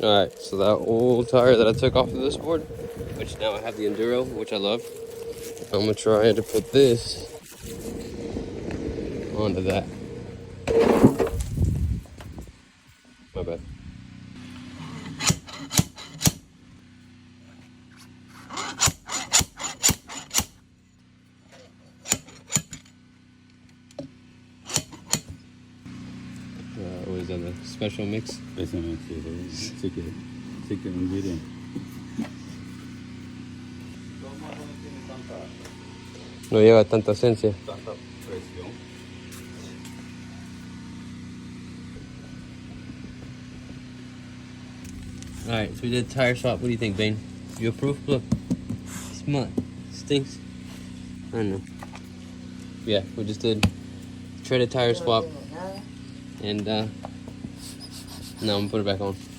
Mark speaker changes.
Speaker 1: Alright, so that old tire that I took off of this board, which now I have the Enduro, which I love. I'm gonna try to put this onto that. My bad. What is that, a special mix?
Speaker 2: Special mix, secret ingredient.
Speaker 1: No lleva tanta esencia.
Speaker 2: Tanta presión.
Speaker 1: Alright, so we did a tire swap. What do you think, Bane? You approve? Look. Smell it. Stinks. I don't know. Yeah, we just did treaded tire swap. And now I'm gonna put it back on.